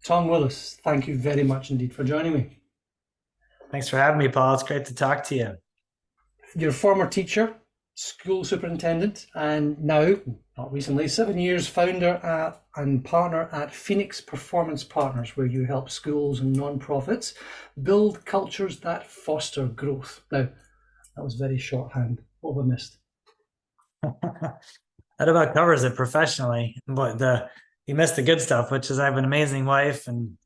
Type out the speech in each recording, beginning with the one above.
Tom Willis, thank you very much indeed for joining me. Thanks for having me, Paul. It's great to talk to you. You're a former teacher, school superintendent, and now, not recently, 7 years founder and partner at Phoenix Performance Partners, where you help schools and non-profits build cultures that foster growth. Now, that was very shorthand. What have I missed? That about covers it professionally. But you missed the good stuff, which is I have an amazing wife and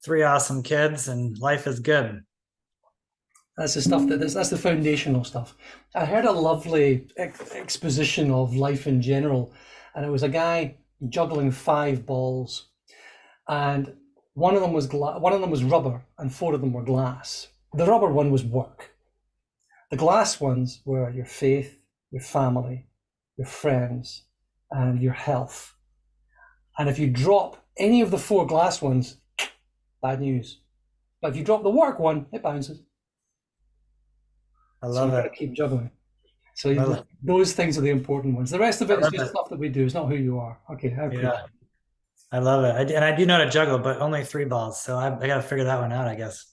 three awesome kids, and life is good. That's the stuff that's the foundational stuff. I heard a lovely exposition of life in general, and it was a guy juggling five balls, and one of them was rubber, and four of them were glass. The rubber one was work. The glass ones were your faith, your family, your friends, and your health. And if you drop any of the four glass ones, bad news. But if you drop the work one, it bounces. I So love you've got to it. keep juggling. I love, Those things are the important ones. The rest of I it is love just it. stuff that we do. It's not who you are. Okay, I appreciate Yeah, I love it. And I do know how to juggle, but only three balls. So I got to figure that one out, I guess.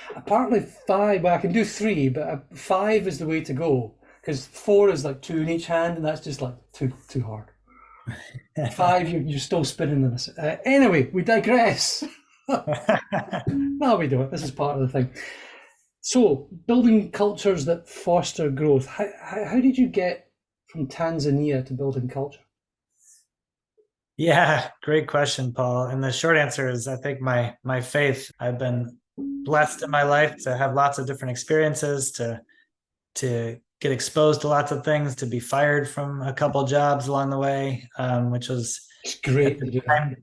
it. Apparently five, well, I can do three, but five is the way to go because four is like two in each hand, and that's just like too hard. Five, you're still spinning them. Anyway, we digress. No, we don't. This is part of the thing. So, building cultures that foster growth. How did you get from Tanzania to building culture? Yeah, great question, Paul. And the short answer is I think my faith. I've been blessed in my life to have lots of different experiences, to get exposed to lots of things, to be fired from a couple jobs along the way, which was It's at great the to do that. time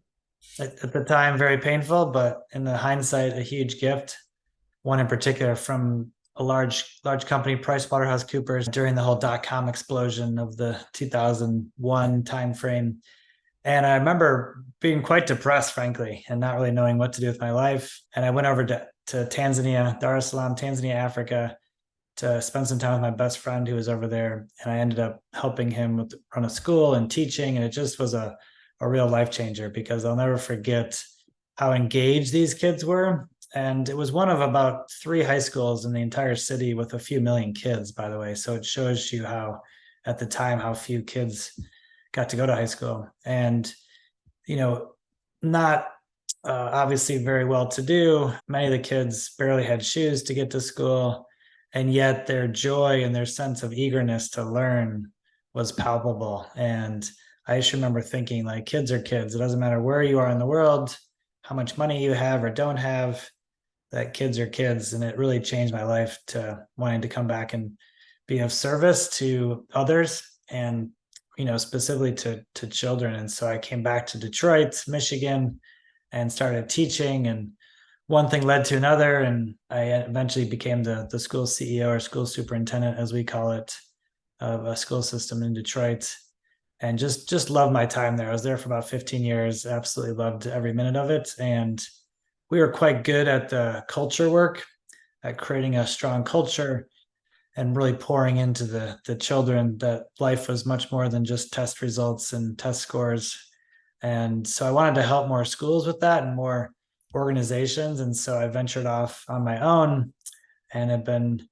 at the time very painful, but in the hindsight, a huge gift. One in particular from a large company, PricewaterhouseCoopers, during the whole dot-com explosion of the 2001 timeframe. And I remember being quite depressed, frankly, and not really knowing what to do with my life. And I went over to Tanzania, Dar es Salaam, Tanzania, Africa, to spend some time with my best friend who was over there. And I ended up helping him run a school and teaching. And it just was a real life changer because I'll never forget how engaged these kids were. And it was one of about three high schools in the entire city with a few million kids, by the way. So it shows you how, at the time, how few kids got to go to high school. And, you know, not obviously very well to do. Many of the kids barely had shoes to get to school. And yet their joy and their sense of eagerness to learn was palpable. And I just remember thinking, like, kids are kids. It doesn't matter where you are in the world, how much money you have or don't have, that kids are kids. And it really changed my life to wanting to come back and be of service to others and, specifically to children. And so I came back to Detroit, Michigan, and started teaching, and one thing led to another, and I eventually became the school CEO, or school superintendent as we call it, of a school system in Detroit, and just loved my time there. I was there for about 15 years, absolutely loved every minute of it. And we were quite good at the culture work, at creating a strong culture and really pouring into the children that life was much more than just test results and test scores. And so I wanted to help more schools with that and more organizations. And so I ventured off on my own and have been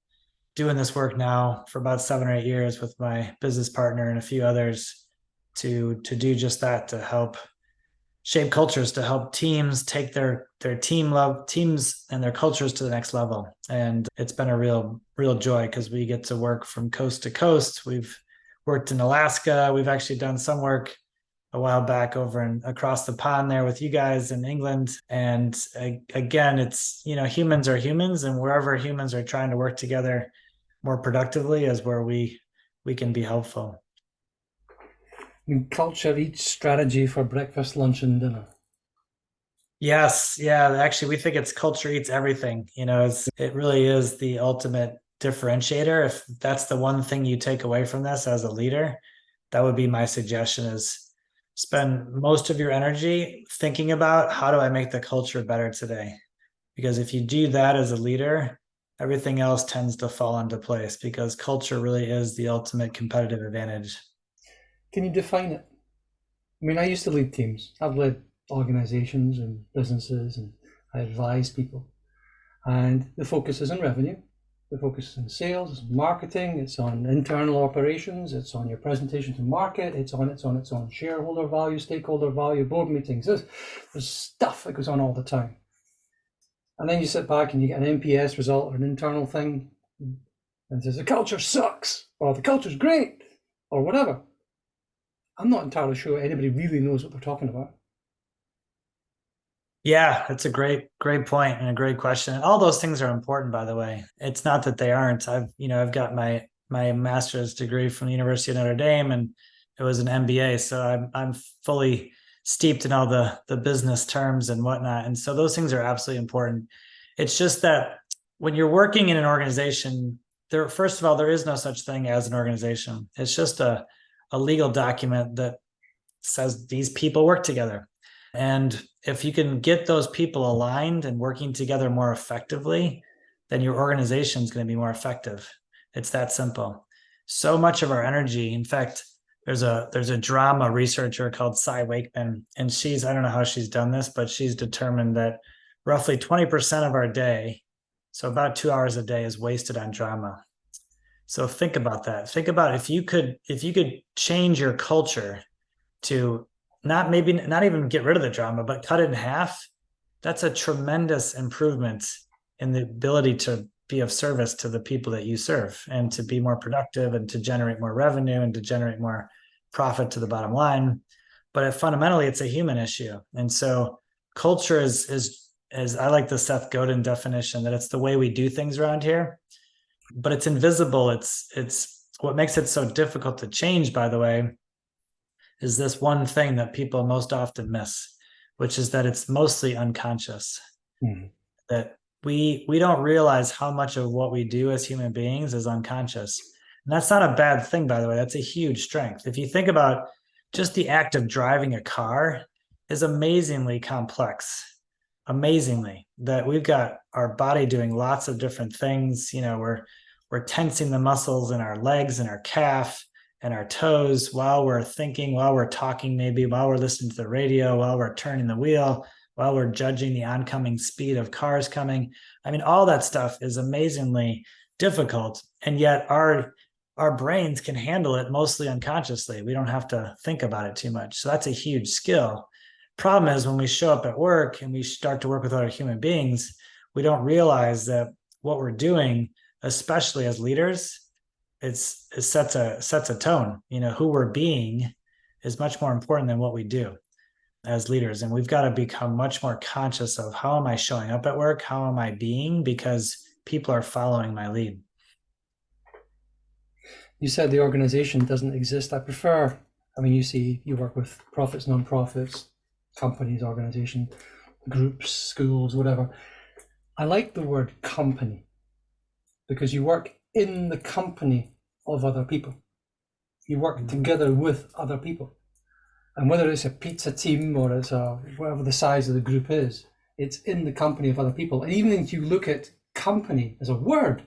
doing this work now for about 7 or 8 years with my business partner and a few others to do just that, to help shape cultures, to help teams take their teams and their cultures to the next level. And it's been a real joy because we get to work from coast to coast. We've worked in Alaska. We've actually done some work a while back over and across the pond there with you guys in England. And again, it's, humans are humans, and wherever humans are trying to work together more productively is where we can be helpful. And culture eats strategy for breakfast, lunch, and dinner. Yes, yeah. Actually, we think it's culture eats everything. It really is the ultimate differentiator. If that's the one thing you take away from this as a leader, that would be my suggestion: is spend most of your energy thinking about how do I make the culture better today? Because if you do that as a leader, everything else tends to fall into place because culture really is the ultimate competitive advantage. Can you define it? I mean, I used to lead teams. I've led organizations and businesses, and I advise people. And the focus is on revenue. The focus is on sales, it's on marketing, it's on internal operations, it's on your presentation to market, it's on shareholder value, stakeholder value, board meetings. There's stuff that goes on all the time. And then you sit back and you get an NPS result or an internal thing, and it says the culture sucks, or the culture's great, or whatever. I'm not entirely sure anybody really knows what they're talking about. Yeah, that's a great point and a great question. All those things are important, by the way. It's not that they aren't. I've got my master's degree from the University of Notre Dame, and it was an MBA, so I'm fully steeped in all the business terms and whatnot. And so those things are absolutely important. It's just that when you're working in an organization, first of all, there is no such thing as an organization. It's just a legal document that says these people work together. And if you can get those people aligned and working together more effectively, then your organization is going to be more effective. It's that simple. So much of our energy, in fact, there's a drama researcher called Cy Wakeman, and I don't know how she's done this, but she's determined that roughly 20% of our day, so about 2 hours a day, is wasted on drama. So think about that. Think about if you could change your culture to not even get rid of the drama, but cut it in half. That's a tremendous improvement in the ability to be of service to the people that you serve, and to be more productive, and to generate more revenue, and to generate more profit to the bottom line. But fundamentally, it's a human issue. And so culture is I like the Seth Godin definition, that it's the way we do things around here, but it's invisible. It's what makes it so difficult to change, by the way, is this one thing that people most often miss, which is that it's mostly unconscious. Mm-hmm. That we don't realize how much of what we do as human beings is unconscious. And that's not a bad thing, by the way. That's a huge strength. If you think about just the act of driving a car is amazingly complex. Amazingly, that we've got our body doing lots of different things. We're tensing the muscles in our legs and our calf and our toes while we're thinking, while we're talking, maybe while we're listening to the radio, while we're turning the wheel, while we're judging the oncoming speed of cars coming. I mean, all that stuff is amazingly difficult, and yet our brains can handle it mostly unconsciously. We don't have to think about it too much. So that's a huge skill. Problem is, when we show up at work and we start to work with other human beings, we don't realize that what we're doing, especially as leaders, it sets a tone. Who we're being is much more important than what we do as leaders. And we've got to become much more conscious of, how am I showing up at work? How am I being? Because people are following my lead. You said the organization doesn't exist. You work with profits, non-profits, companies, organizations, groups, schools, whatever. I like the word company, because you work in the company of other people. You work together with other people. And whether it's a pizza team or it's whatever the size of the group is, it's in the company of other people. And even if you look at company as a word,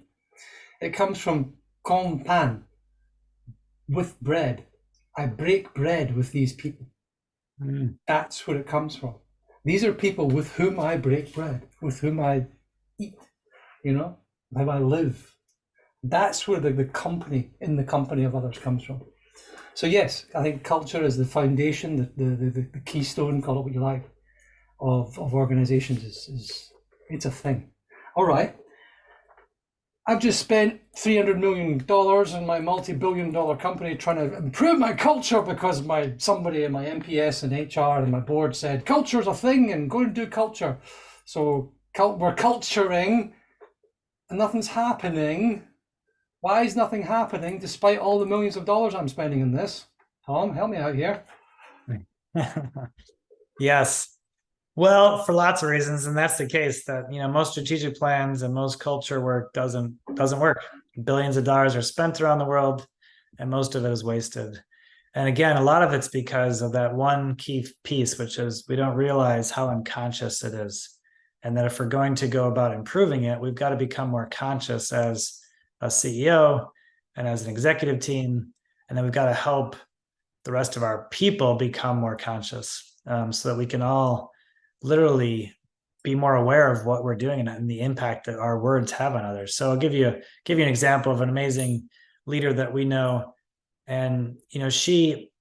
it comes from compan, with bread. I break bread with these people. That's where it comes from. These are people with whom I break bread, with whom I eat, how I live. That's where the company, in the company of others, comes from. So yes, I think culture is the foundation, the keystone, call it what you like, of organizations. It's a thing. All right. I've just spent $300 million in my multi-billion-dollar company trying to improve my culture, because somebody in my MPS and HR and my board said culture's a thing and go and do culture. So we're culturing and nothing's happening. Why is nothing happening despite all the millions of dollars I'm spending in this? Tom, help me out here. Yes. Well, for lots of reasons, and that's the case. That most strategic plans and most culture work doesn't work. Billions of dollars are spent around the world, and most of it is wasted. And again, a lot of it's because of that one key piece, which is we don't realize how unconscious it is, and that if we're going to go about improving it, we've got to become more conscious as a CEO and as an executive team, and then we've got to help the rest of our people become more conscious. so that we can all literally be more aware of what we're doing and the impact that our words have on others. So I'll give you an example of an amazing leader that we know. And, she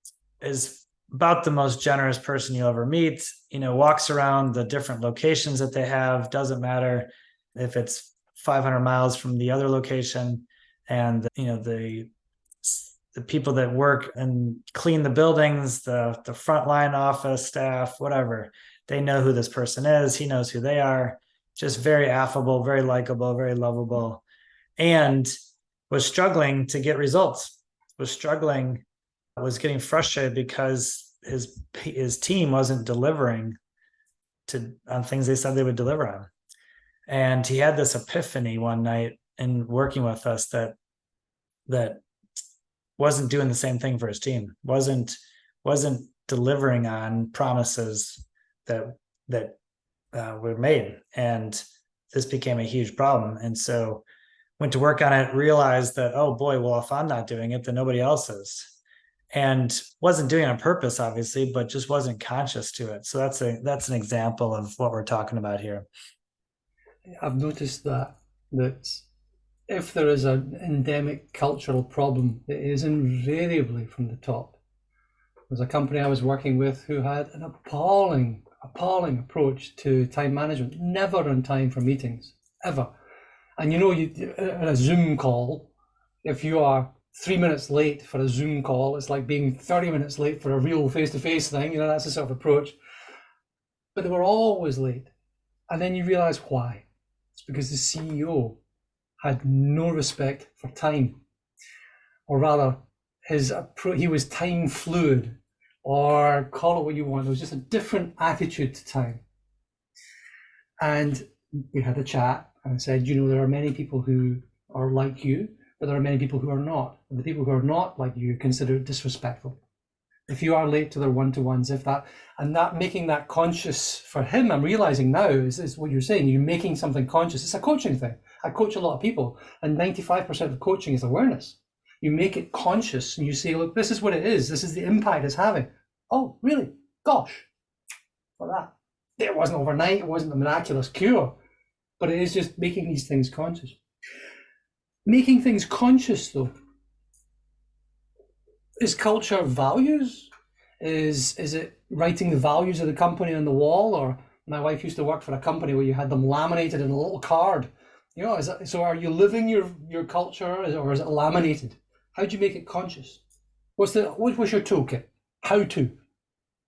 is about the most generous person you'll ever meet, walks around the different locations that they have. Doesn't matter if it's 500 miles from the other location. And, the people that work and clean the buildings, the frontline office staff, whatever, they know who this person is. He knows who they are. Just very affable, very likable, very lovable, and was struggling to get results, was getting frustrated because his team wasn't delivering on things they said they would deliver on. And he had this epiphany one night in working with us that wasn't doing the same thing for his team, wasn't delivering on promises that were made. And this became a huge problem. And so went to work on it, realized that, oh boy, well, if I'm not doing it, then nobody else is. And wasn't doing it on purpose, obviously, but just wasn't conscious to it. So that's an example of what we're talking about here. I've noticed that if there is an endemic cultural problem, it is invariably from the top. There's a company I was working with who had an appalling approach to time management, never on time for meetings, ever. And in a Zoom call, if you are 3 minutes late for a Zoom call, it's like being 30 minutes late for a real face-to-face thing. That's the sort of approach. But they were always late. And then you realize why. It's because the CEO had no respect for time. Or rather, he was time fluid, or call it what you want. There was just a different attitude to time. And we had a chat, and I said, there are many people who are like you, but there are many people who are not. And the people who are not like you consider it disrespectful. If you are late to their one-to-ones, making that conscious for him, I'm realizing now is what you're saying. You're making something conscious. It's a coaching thing. I coach a lot of people, and 95% of coaching is awareness. You make it conscious, and you say, look, this is what it is. This is the impact it's having. Oh, really? Gosh, for that. It wasn't overnight. It wasn't a miraculous cure, but it is just making these things conscious. Making things conscious, though, is culture values? Is it writing the values of the company on the wall? Or my wife used to work for a company where you had them laminated in a little card. So are you living your culture, or is it laminated? How do you make it conscious? What's your toolkit? How to?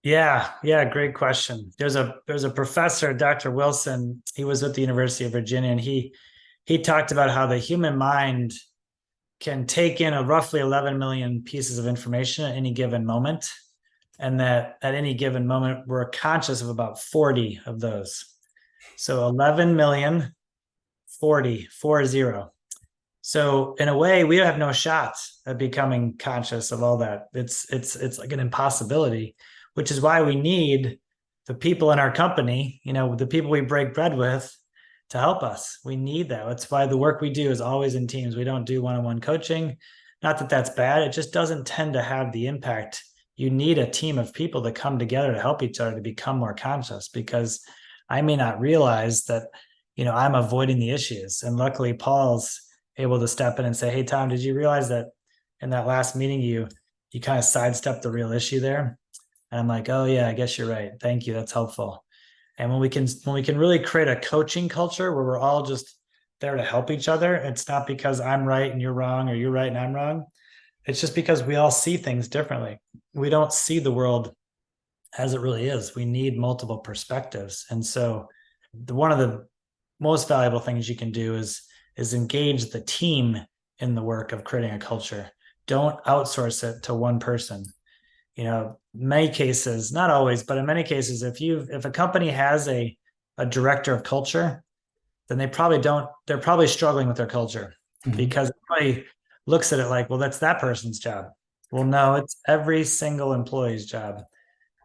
Yeah, great question. There's a professor, Dr. Wilson. He was at the University of Virginia, and he talked about how the human mind can take in roughly 11 million pieces of information at any given moment, and that at any given moment we're conscious of about 40 of those. So 11 million, 40. So in a way, we have no shot at becoming conscious of all that. It's like an impossibility, which is why we need the people in our company, the people we break bread with, to help us. We need that. That's why the work we do is always in teams. We don't do one-on-one coaching. Not that that's bad. It just doesn't tend to have the impact. You need a team of people to come together to help each other to become more conscious, because I may not realize that, I'm avoiding the issues. And luckily Paul's able to step in and say, hey, Tom, did you realize that in that last meeting, you kind of sidestepped the real issue there? And I'm like, oh yeah, I guess you're right. Thank you. That's helpful. And when we can really create a coaching culture where we're all just there to help each other, it's not because I'm right and you're wrong, or you're right and I'm wrong. It's just because we all see things differently. We don't see the world as it really is. We need multiple perspectives. And so one of the most valuable things you can do is engage the team in the work of creating a culture. Don't outsource it to one person. Many cases, not always, but in many cases, if a company has a director of culture, then they're probably struggling with their culture, because everybody looks at it like, well, that's that person's job. Well, no, it's every single employee's job.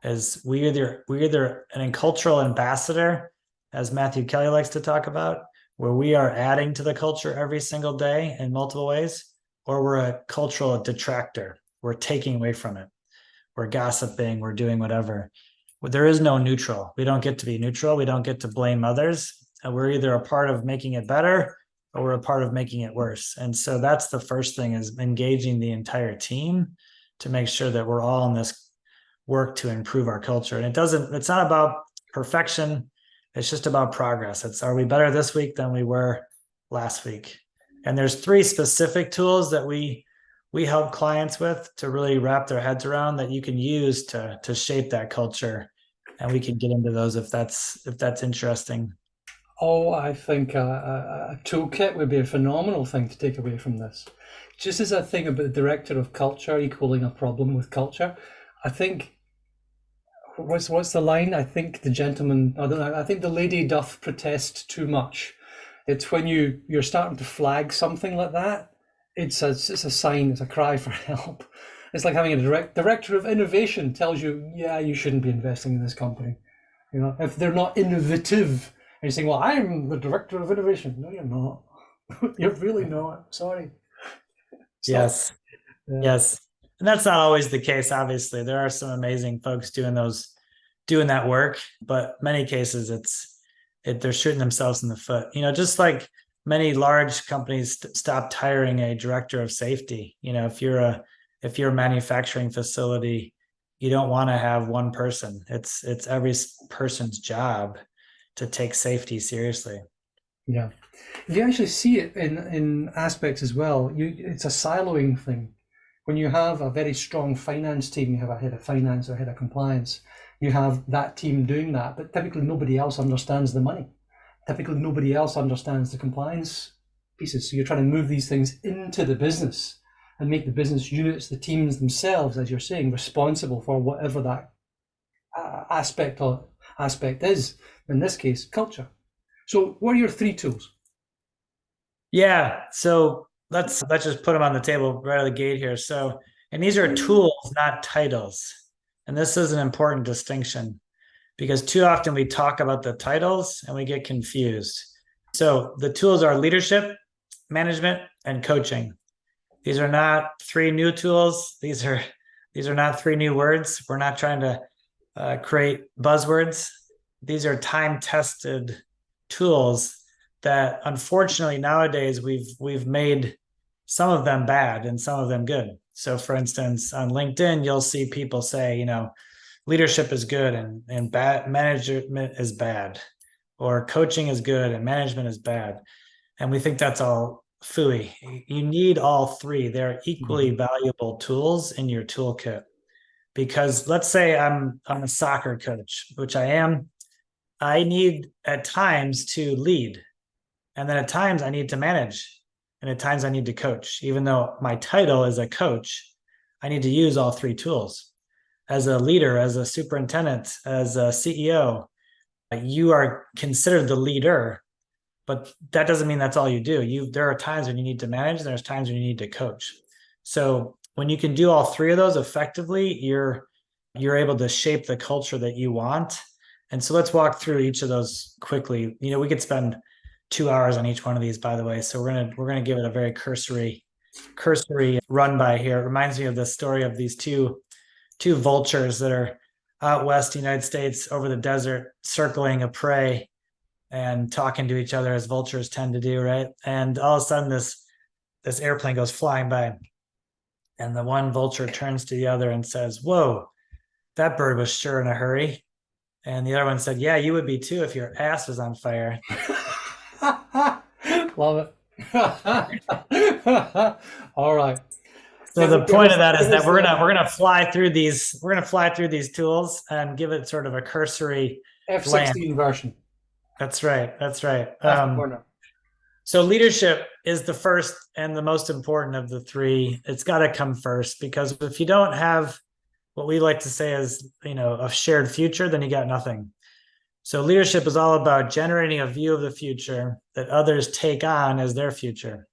As we're either an cultural ambassador, as Matthew Kelly likes to talk about, where we are adding to the culture every single day in multiple ways, or we're a cultural detractor. We're taking away from it. We're gossiping, we're doing whatever. there is no neutral. We don't get to be neutral. We don't get to blame others. We're either a part of making it better or we're a part of making it worse. And so that's the first thing, is engaging the entire team to make sure that we're all in this work to improve our culture. And it's not about perfection. It's just about progress. Are we better this week than we were last week? And there's 3 specific tools that we help clients with to really wrap their heads around, that you can use to shape that culture. And we can get into those if that's interesting. Oh, I think a toolkit would be a phenomenal thing to take away from this. Just as a thing about the director of culture equaling a problem with culture, I think what's the line? I think the gentleman, I don't know, I think the lady doth protest too much. It's when you're starting to flag something like that, it's a sign, it's a cry for help. It's like having a director of innovation tells you, yeah, you shouldn't be investing in this company. You know, if they're not innovative, and you're saying, well, I'm the director of innovation. No, you're not. You're really not. Sorry. Stop. Yes. Yeah. Yes. And that's not always the case, obviously. There are some amazing folks doing that work, but many cases they're shooting themselves in the foot. You know, just like many large companies stopped hiring a director of safety. You know, if you're a manufacturing facility, you don't want to have one person. It's every person's job to take safety seriously. Yeah. You actually see it in aspects as well. It's a siloing thing. When you have a very strong finance team, you have a head of finance or head of compliance, you have that team doing that, but typically nobody else understands the money. Typically nobody else understands the compliance pieces. So you're trying to move these things into the business and make the business units, the teams themselves, as you're saying, responsible for whatever that aspect is. In this case, culture. So what are your 3 tools? Yeah. So let's just put them on the table right out of the gate here. So, and these are tools, not titles. And this is an important distinction, because too often we talk about the titles and we get confused. So the tools are leadership, management, and coaching. These are not 3 new tools. These are not 3 new words. We're not trying to create buzzwords. These are time-tested tools that, unfortunately, nowadays we've made some of them bad and some of them good. So, for instance, on LinkedIn, you'll see people say, you know, leadership is good and bad management is bad, or coaching is good and management is bad. And we think that's all phooey. You need all 3. They're equally valuable tools in your toolkit. Because let's say I'm a soccer coach, which I am. I need at times to lead, and then at times I need to manage, and at times I need to coach. Even though my title is a coach, I need to use all 3 tools. As a leader, as a superintendent, as a CEO, you are considered the leader, but that doesn't mean that's all you do. There are times when you need to manage, and there's times when you need to coach. So when you can do all 3 of those effectively, you're able to shape the culture that you want. And so let's walk through each of those quickly. You know, we could spend 2 hours on each one of these, by the way. So we're gonna give it a very cursory run by here. It reminds me of the story of these two vultures that are out west United States over the desert, circling a prey and talking to each other, as vultures tend to do, right? And all of a sudden this airplane goes flying by, and the one vulture turns to the other and says, "Whoa, that bird was sure in a hurry." And the other one said, "Yeah, you would be too if your ass was on fire." Love it. All right. So the point of that is that we're gonna fly through these tools and give it sort of a cursory F-16 version. That's right. So leadership is the first and the most important of the 3. It's got to come first, because if you don't have what we like to say is, you know, a shared future, then you got nothing. So leadership is all about generating a view of the future that others take on as their future.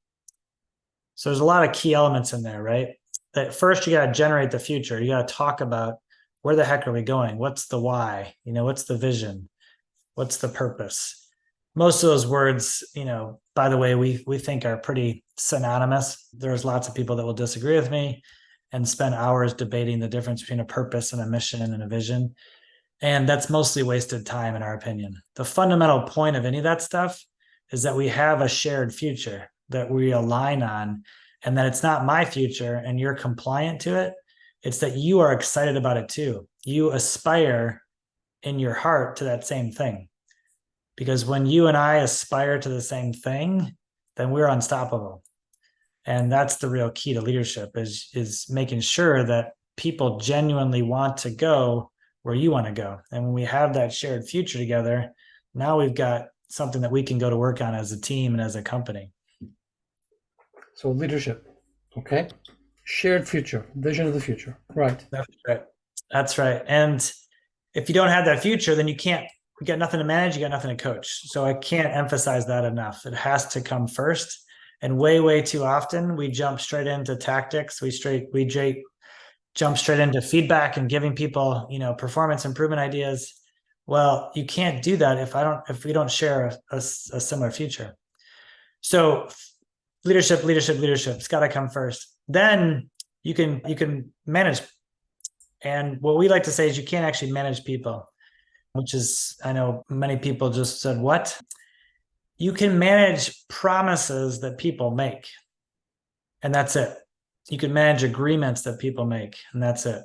So there's a lot of key elements in there, right? That first, you got to generate the future. You got to talk about, where the heck are we going? What's the why? You know, what's the vision? What's the purpose? Most of those words, you know, by the way, we think are pretty synonymous. There's lots of people that will disagree with me and spend hours debating the difference between a purpose and a mission and a vision. And that's mostly wasted time, in our opinion. The fundamental point of any of that stuff is that we have a shared future that we align on, and that it's not my future and you're compliant to it. It's that you are excited about it too. You aspire in your heart to that same thing. Because when you and I aspire to the same thing, then we're unstoppable. And that's the real key to leadership is making sure that people genuinely want to go where you want to go. And when we have that shared future together, now we've got something that we can go to work on as a team and as a company. So leadership, okay? Shared future, vision of the future, right? That's right. That's right. And if you don't have that future, then you got nothing to manage, you got nothing to coach. So I can't emphasize that enough. It has to come first. And way too often we jump straight into tactics. We jump straight into feedback and giving people, performance improvement ideas. Well, you can't do that if we don't share a similar future. So leadership, it's got to come first. Then you can manage. And what we like to say is you can't actually manage people, which is, I know many people just said, what? You can manage promises that people make, and that's it. You can manage agreements that people make, and that's it.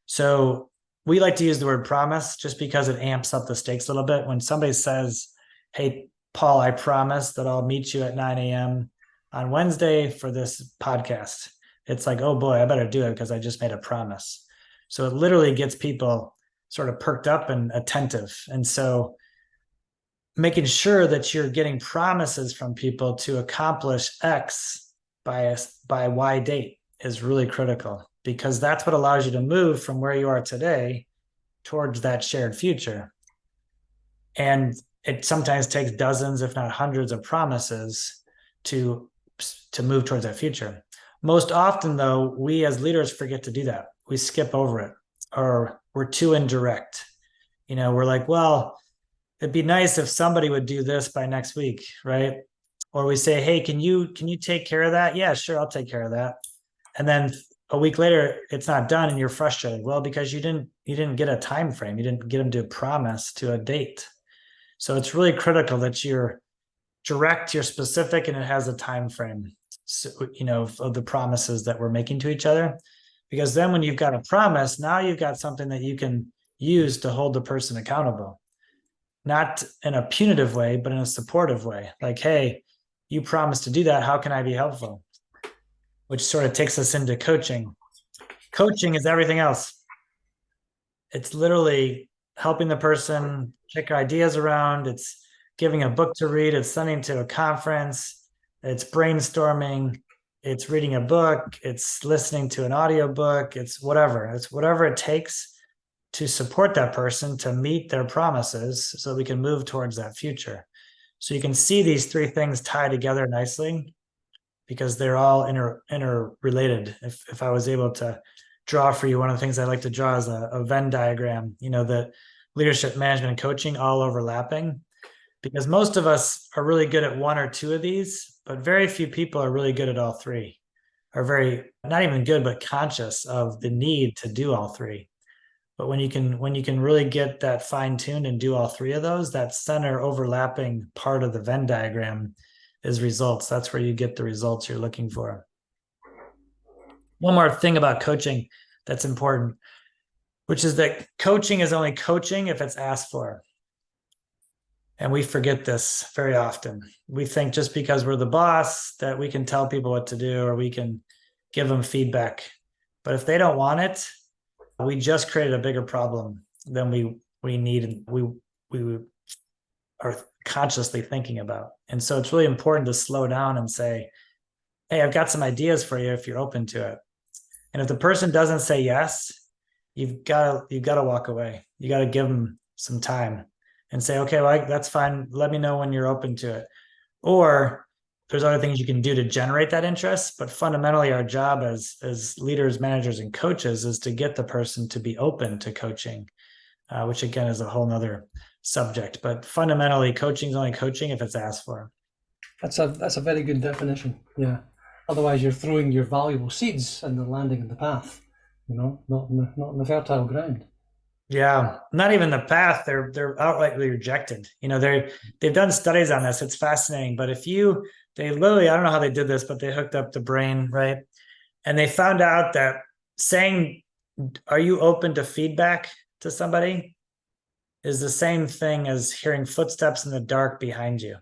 So we like to use the word promise just because it amps up the stakes a little bit. When somebody says, hey, Paul, I promise that I'll meet you at 9 a.m. on Wednesday for this podcast. It's like, oh boy, I better do it because I just made a promise. So it literally gets people sort of perked up and attentive. And so making sure that you're getting promises from people to accomplish X by Y date is really critical, because that's what allows you to move from where you are today towards that shared future. And it sometimes takes dozens, if not hundreds, of promises to move towards that future. Most often, though, we as leaders forget to do that. We skip over it, or we're too indirect. We're like, well, it'd be nice if somebody would do this by next week, right? Or we say, hey, can you take care of that? Yeah, sure, I'll take care of that. And then a week later, it's not done, and you're frustrated. Well, because you didn't get a time frame, you didn't get them to promise to a date. So it's really critical that you're direct, you're specific, and it has a time frame, of the promises that we're making to each other. Because then when you've got a promise, now you've got something that you can use to hold the person accountable. Not in a punitive way, but in a supportive way. Like, hey, you promised to do that. How can I be helpful? Which sort of takes us into coaching. Coaching is everything else. It's literally helping the person kick ideas around. It's giving a book to read. It's sending to a conference. It's brainstorming. It's reading a book. It's listening to an audiobook. It's whatever. It's whatever it takes to support that person to meet their promises so we can move towards that future. So you can see these three things tie together nicely because they're all interrelated. If I was able to draw for you, one of the things I like to draw is a Venn diagram, the leadership, management, and coaching all overlapping, because most of us are really good at one or two of these, but very few people are really good at all three, are very, not even good, but conscious of the need to do all three. But when you can really get that fine-tuned and do all three of those, that center overlapping part of the Venn diagram is results. That's where you get the results you're looking for. One more thing about coaching that's important, which is that coaching is only coaching if it's asked for. And we forget this very often. We think just because we're the boss that we can tell people what to do or we can give them feedback. But if they don't want it, we just created a bigger problem than we need and we are consciously thinking about. And so it's really important to slow down and say, hey, I've got some ideas for you if you're open to it. And if the person doesn't say yes, you've got to walk away. You got to give them some time and say, okay, well, that's fine. Let me know when you're open to it. Or there's other things you can do to generate that interest. But fundamentally, our job as leaders, managers, and coaches is to get the person to be open to coaching, which again is a whole nother subject. But fundamentally, coaching is only coaching if it's asked for. That's a very good definition. Yeah. Otherwise, you're throwing your valuable seeds and they're landing in the path, not in the fertile ground. Yeah, not even the path. They're outrightly rejected. They've done studies on this. It's fascinating. But if you they literally, I don't know how they did this, but they hooked up the brain, right? And they found out that saying, "Are you open to feedback?" to somebody is the same thing as hearing footsteps in the dark behind you.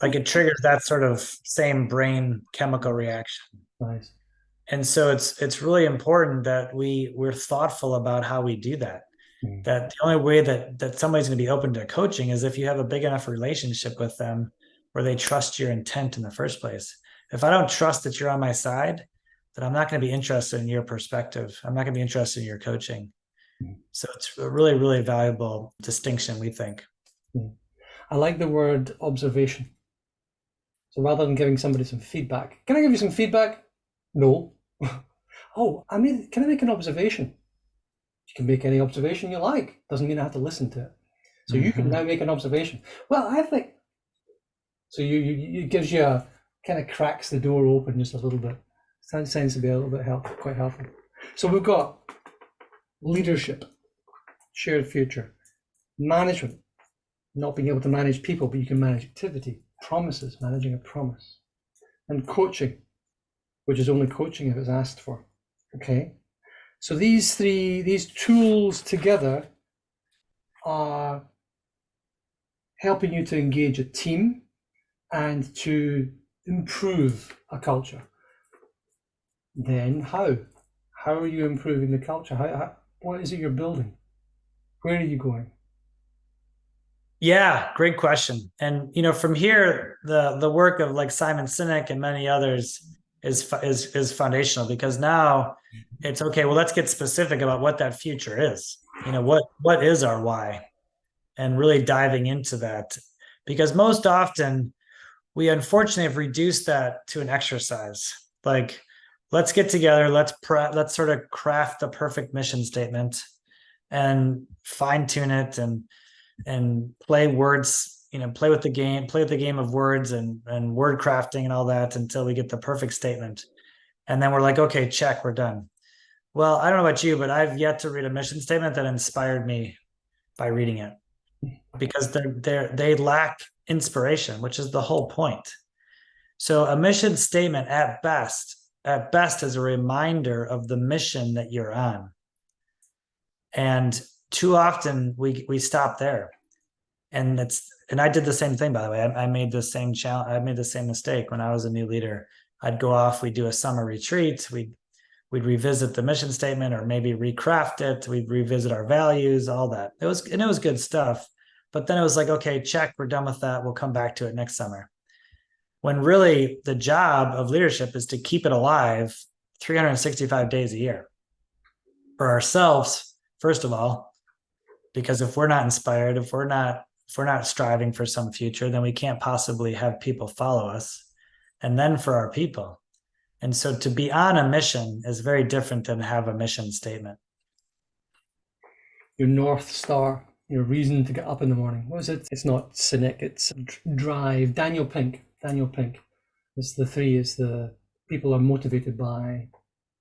Like it triggers that sort of same brain chemical reaction. Nice. And so it's really important that we're thoughtful about how we do that. Mm. That the only way that somebody's going to be open to coaching is if you have a big enough relationship with them where they trust your intent in the first place. If I don't trust that you're on my side, then I'm not going to be interested in your perspective. I'm not going to be interested in your coaching. Mm. So it's a really, really valuable distinction, we think. Mm. I like the word observation. So rather than giving somebody some feedback, can I give you some feedback? No. Oh, can I make an observation? You can make any observation you like. Doesn't mean I have to listen to it. So you can now make an observation. Well, I think so. It gives you a kind of cracks the door open just a little bit. Sounds to be a little bit helpful, quite helpful. So we've got leadership, shared future, management, not being able to manage people, but you can manage activity, promises, managing a promise, and coaching, which is only coaching if it's asked for. Okay. So these tools together are helping you to engage a team and to improve a culture. Then how? How are you improving the culture? What is it you're building? Where are you going? Yeah, great question. And from here, the work of like Simon Sinek and many others is foundational because now it's okay. Well, let's get specific about what that future is. What is our why, and really diving into that because most often we unfortunately have reduced that to an exercise. Like, let's get together, let's sort of craft the perfect mission statement and fine tune it and play words, play with the game of words and word crafting and all that until we get the perfect statement. And then we're like, okay, check, we're done. Well, I don't know about you, but I've yet to read a mission statement that inspired me by reading it because they lack inspiration, which is the whole point. So a mission statement at best is a reminder of the mission that you're on. And too often we stop there. And I did the same thing, by the way. I made the same challenge. I made the same mistake when I was a new leader. I'd go off, we'd do a summer retreat, we'd revisit the mission statement or maybe recraft it, we'd revisit our values, all that. It was good stuff. But then it was like, okay, check, we're done with that. We'll come back to it next summer. When really the job of leadership is to keep it alive 365 days a year for ourselves, first of all, because if we're not inspired, if we're not striving for some future, then we can't possibly have people follow us. And then for our people. And so to be on a mission is very different than have a mission statement. Your North Star, your reason to get up in the morning. What is it? It's not cynic, it's drive. Daniel Pink. It's the three. It's the people are motivated by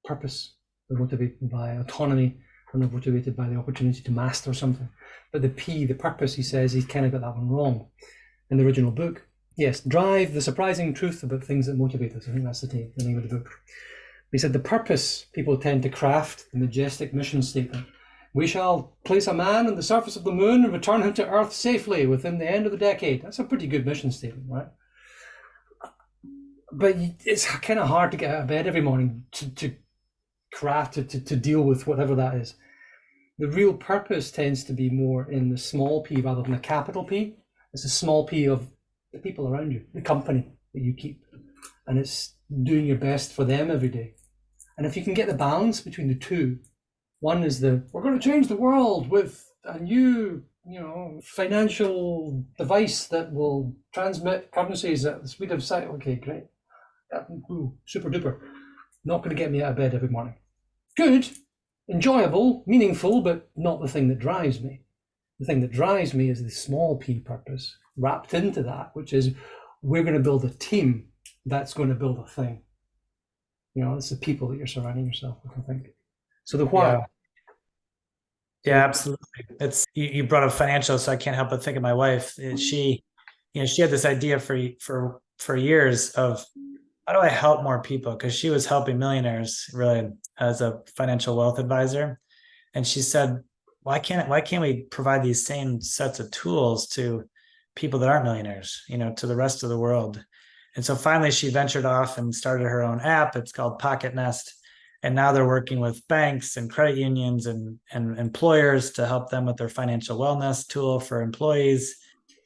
purpose. They're motivated by autonomy, and they're motivated by the opportunity to master something. But the P, the purpose, he says he's kind of got that one wrong in the original book. Yes, drive, the surprising truth about things that motivate us. I think that's the name of the book. He said the purpose, people tend to craft the majestic mission statement. We shall place a man on the surface of the moon and return him to Earth safely within the end of the decade. That's a pretty good mission statement, right? But it's kind of hard to get out of bed every morning to craft, to deal with whatever that is. The real purpose tends to be more in the small p rather than the capital P. It's a small p of the people around you, the company that you keep. And it's doing your best for them every day. And if you can get the balance between the two, one is we're going to change the world with a new, financial device that will transmit currencies at the speed of sight. Okay, great. Ooh, super duper. Not going to get me out of bed every morning. Good, enjoyable, meaningful, but not the thing that drives me. The thing that drives me is the small p purpose wrapped into that, which is we're going to build a team that's going to build a thing. It's the people that you're surrounding yourself with, I think. So the why. Yeah, absolutely. It's you brought up financial, so I can't help but think of my wife. She had this idea for years of how do I help more people? Because she was helping millionaires really as a financial wealth advisor. And she said, why can't we provide these same sets of tools to people that aren't millionaires, to the rest of the world? And so finally she ventured off and started her own app. It's called Pocket Nest. And now they're working with banks and credit unions and employers to help them with their financial wellness tool for employees.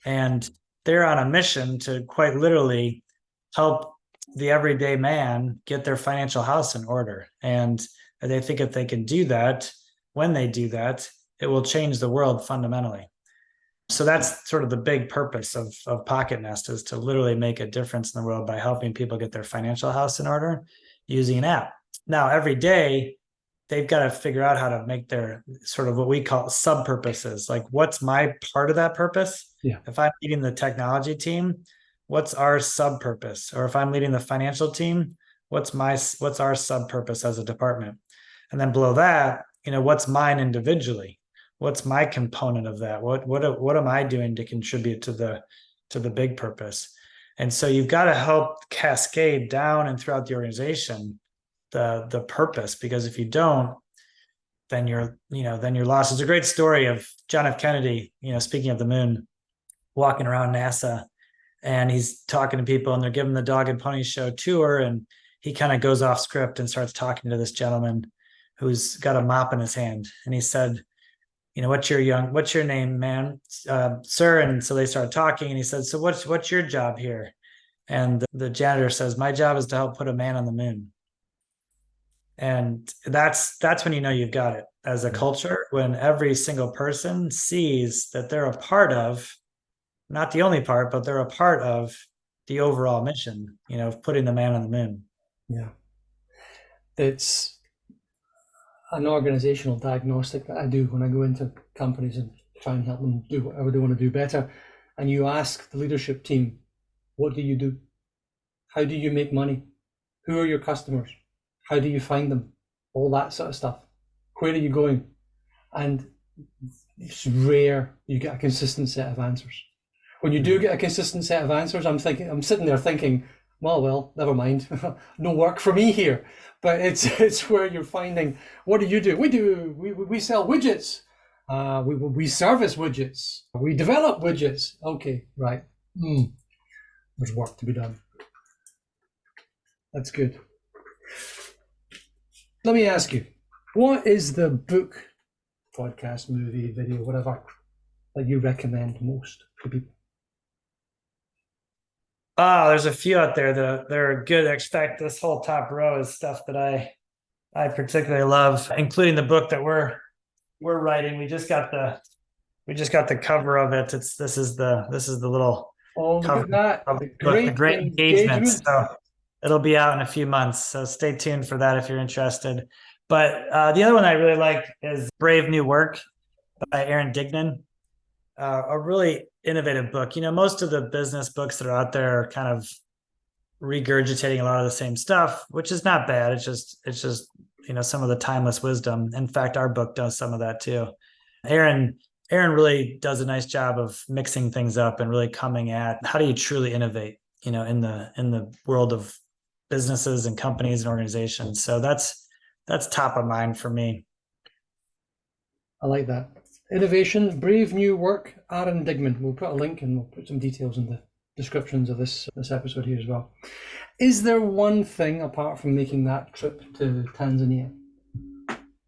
And they're on a mission to quite literally help the everyday man get their financial house in order. And they think if they can do that, when they do that, it will change the world fundamentally. So that's sort of the big purpose of Pocket Nest, is to literally make a difference in the world by helping people get their financial house in order using an app. Now, every day, they've got to figure out how to make their sort of what we call sub purposes. Like, what's my part of that purpose? Yeah. If I'm leading the technology team, what's our sub purpose? Or if I'm leading the financial team, what's our sub purpose as a department? And then below that, what's mine individually? What's my component of that? What am I doing to contribute to the big purpose? And so you've got to help cascade down and throughout the organization the purpose, because if you don't, then you're lost. It's a great story of John F. Kennedy, speaking of the moon, walking around NASA, and he's talking to people, and they're giving the dog and pony show tour, and he kind of goes off script and starts talking to this gentleman who's got a mop in his hand. And he said, what's your name, man, sir? And so they start talking, and he said, so what's your job here? And the janitor says, my job is to help put a man on the moon. And that's when you've got it as a culture, when every single person sees that they're a part of, not the only part, but they're a part of the overall mission, of putting the man on the moon. Yeah. It's an organizational diagnostic that I do when I go into companies and try and help them do whatever they want to do better. And you ask the leadership team, what do you do? How do you make money? Who are your customers? How do you find them? All that sort of stuff. Where are you going? And it's rare you get a consistent set of answers. When you do get a consistent set of answers, I'm sitting there thinking, well, never mind. No work for me here. But it's where you're finding, what do? We sell widgets. We service widgets. We develop widgets. Okay, right. There's work to be done. That's good. Let me ask you, what is the book, podcast, movie, video, whatever, that you recommend most to people? Oh, there's a few out there that are good. In fact, this whole top row is stuff that I particularly love, including the book that we're writing. We just got the cover of it. This is the little look at that. The great engagement. So it'll be out in a few months. So stay tuned for that if you're interested. But the other one I really like is Brave New Work by Aaron Dignan. A really innovative book. Most of the business books that are out there are kind of regurgitating a lot of the same stuff, which is not bad. It's just some of the timeless wisdom. In fact, our book does some of that too. Aaron really does a nice job of mixing things up and really coming at how do you truly innovate, in the world of businesses and companies and organizations. So that's top of mind for me. I like that. Innovation, Brave New Work, Aaron Dignan. We'll put a link and we'll put some details in the descriptions of this episode here as well. Is there one thing, apart from making that trip to Tanzania,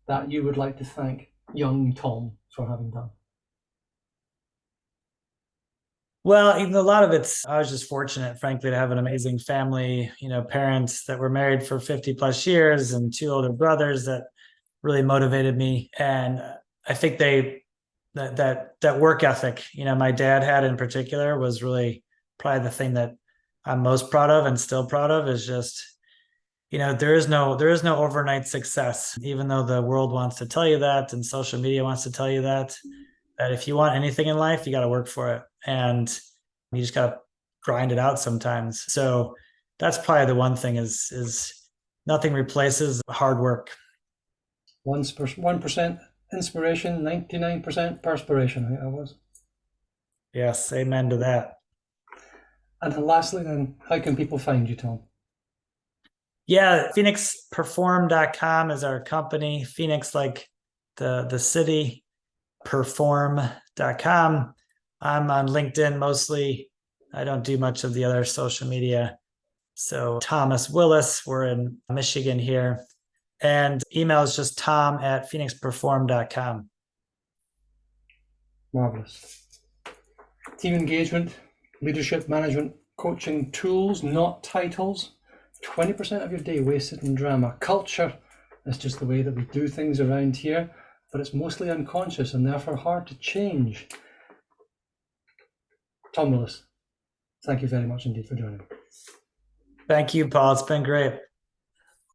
that you would like to thank young Tom for having done? Well, a lot of I was just fortunate, frankly, to have an amazing family, parents that were married for 50 plus years and two older brothers that really motivated me. And I think that work ethic, my dad had in particular, was really probably the thing that I'm most proud of and still proud of, is just, there is no overnight success, even though the world wants to tell you that and social media wants to tell you that if you want anything in life, you got to work for it. And you just got to grind it out sometimes. So that's probably the one thing is nothing replaces hard work. 1% inspiration, 99% perspiration, I think that was. Yes, amen to that. And then lastly, then, how can people find you, Tom? Yeah, phoenixperform.com is our company. Phoenix, like the city, perform.com. I'm on LinkedIn mostly. I don't do much of the other social media. So Thomas Willis, we're in Michigan here. And email is just tom@phoenixperform.com. Marvelous. Team engagement, leadership, management, coaching tools, not titles. 20% of your day wasted in drama. Culture is just the way that we do things around here, but it's mostly unconscious and therefore hard to change. Tom Willis, thank you very much indeed for joining. Thank you, Paul. It's been great.